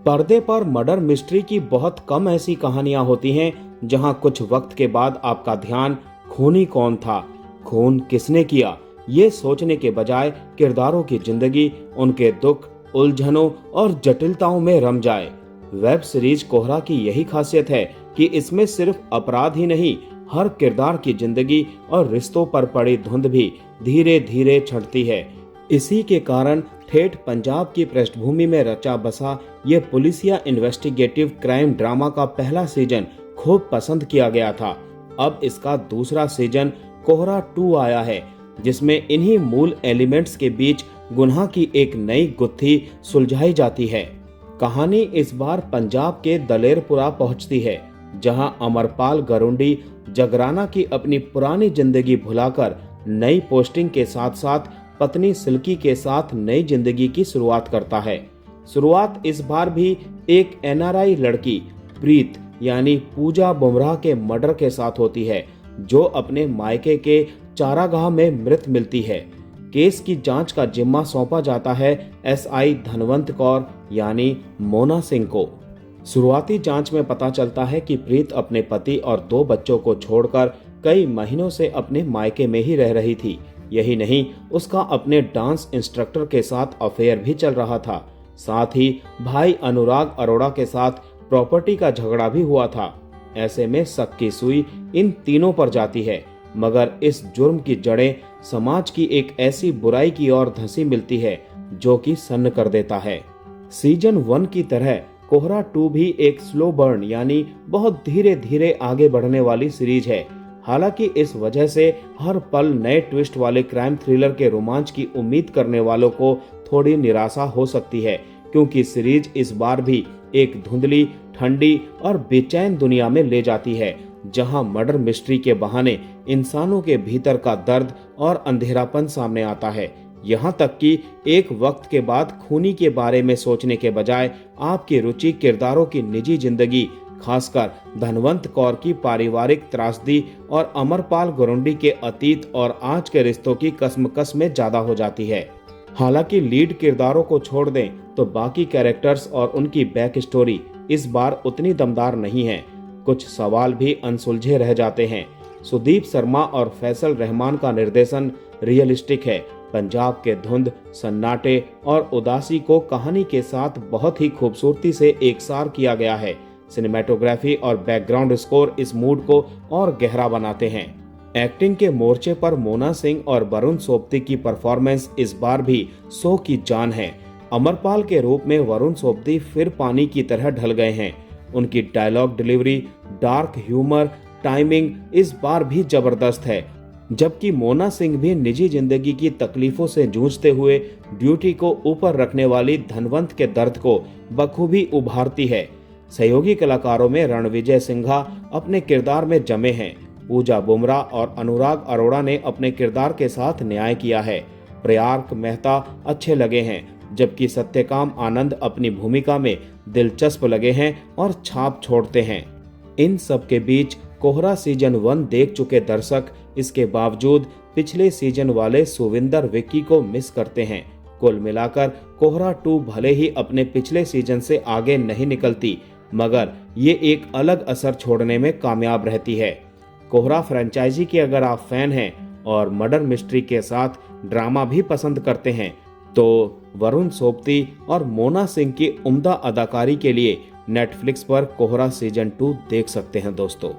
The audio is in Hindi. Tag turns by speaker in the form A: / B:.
A: पर्दे पर मर्डर मिस्ट्री की बहुत कम ऐसी कहानियां होती हैं जहां कुछ वक्त के बाद आपका ध्यान खूनी कौन था, खून किसने किया, ये सोचने के बजाय किरदारों की जिंदगी, उनके दुख, उलझनों और जटिलताओं में रम जाए। वेब सीरीज कोहरा की यही खासियत है कि इसमें सिर्फ अपराध ही नहीं, हर किरदार की जिंदगी और रिश्तों पर पड़ी धुंध भी धीरे धीरे छंटती है। इसी के कारण ठेठ पंजाब की पृष्ठभूमि में रचा बसा ये पुलिसिया इन्वेस्टिगेटिव क्राइम ड्रामा का पहला सीजन खूब पसंद किया गया था। अब इसका दूसरा सीजन कोहरा 2 आया है, जिसमें इन्हीं मूल एलिमेंट्स के बीच गुनाह की एक नई गुत्थी सुलझाई जाती है। कहानी इस बार पंजाब के दलेरपुरा पहुंचती है, जहां अमरपाल गरुंडी जगराना की अपनी पुरानी जिंदगी भुलाकर नई पोस्टिंग के साथ साथ पत्नी सिल्की के साथ नई जिंदगी की शुरुआत करता है। शुरुआत इस बार भी एक एनआरआई लड़की प्रीत यानी पूजा बुमराह के मर्डर के साथ होती है, जो अपने मायके के चारागाह में मृत मिलती है। केस की जांच का जिम्मा सौंपा जाता है एसआई धनवंत कौर यानी मोना सिंह को। शुरुआती जांच में पता चलता है कि प्रीत अपने पति और 2 बच्चों को छोड़कर कई महीनों से अपने मायके में ही रह रही थी। यही नहीं, उसका अपने डांस इंस्ट्रक्टर के साथ अफेयर भी चल रहा था। साथ ही भाई अनुराग अरोड़ा के साथ प्रॉपर्टी का झगड़ा भी हुआ था। ऐसे में शक की सुई इन तीनों पर जाती है, मगर इस जुर्म की जड़ें समाज की एक ऐसी बुराई की ओर धंसी मिलती है जो कि सन्न कर देता है। सीजन 1 की तरह कोहरा 2 भी एक स्लो बर्न यानी बहुत धीरे धीरे आगे बढ़ने वाली सीरीज है। हालांकि इस वजह से हर पल नए ट्विस्ट वाले क्राइम थ्रिलर के रोमांच की उम्मीद करने वालों को थोड़ी निराशा हो सकती है, क्योंकि सीरीज इस बार भी एक धुंधली, ठंडी और बेचैन दुनिया में ले जाती है, जहां मर्डर मिस्ट्री के बहाने इंसानों के भीतर का दर्द और अंधेरापन सामने आता है। यहाँ तक कि एक वक्त के बाद खूनी के बारे में सोचने के बजाय आपकी रुचि किरदारों की निजी जिंदगी, खासकर धनवंत कौर की पारिवारिक त्रासदी और अमरपाल गरुंडी के अतीत और आज के रिश्तों की कश्मकश में ज्यादा हो जाती है। हालांकि लीड किरदारों को छोड़ दें तो बाकी कैरेक्टर्स और उनकी बैक स्टोरी इस बार उतनी दमदार नहीं है। कुछ सवाल भी अनसुलझे रह जाते हैं। सुदीप शर्मा और फैसल रहमान का निर्देशन रियलिस्टिक है। पंजाब के धुंध, सन्नाटे और उदासी को कहानी के साथ बहुत ही खूबसूरती से एकसार किया गया है। सिनेमैटोग्राफी और बैकग्राउंड स्कोर इस मूड को और गहरा बनाते हैं। एक्टिंग के मोर्चे पर मोना सिंह और वरुण सोबती की परफॉर्मेंस इस बार भी शो की जान है। अमरपाल के रूप में वरुण सोबती फिर पानी की तरह ढल गए हैं। उनकी dialogue delivery, dark humour, timing इस बार भी जबरदस्त है, जबकि मोना सिंह भी निजी जिंदगी की तकलीफों से जूझते हुए ड्यूटी को ऊपर रखने वाली धनवंत के दर्द को बखूबी उभारती है। सहयोगी कलाकारों में रणविजय सिंघा अपने किरदार में जमे हैं। पूजा बुमराह और अनुराग अरोड़ा ने अपने किरदार के साथ न्याय किया है। प्रयार्क मेहता अच्छे लगे हैं, जबकि सत्यकाम आनंद अपनी भूमिका में दिलचस्प लगे हैं और छाप छोड़ते हैं। इन सब के बीच कोहरा सीजन 1 देख चुके दर्शक इसके बावजूद पिछले सीजन वाले सुविंदर विक्की को मिस करते हैं। कुल मिलाकर कोहरा 2 भले ही अपने पिछले सीजन से आगे नहीं निकलती, मगर ये एक अलग असर छोड़ने में कामयाब रहती है। कोहरा फ्रेंचाइजी के अगर आप फैन हैं और मर्डर मिस्ट्री के साथ ड्रामा भी पसंद करते हैं, तो वरुण सोबती और मोना सिंह की उम्दा अदाकारी के लिए नेटफ्लिक्स पर कोहरा सीजन 2 देख सकते हैं दोस्तों।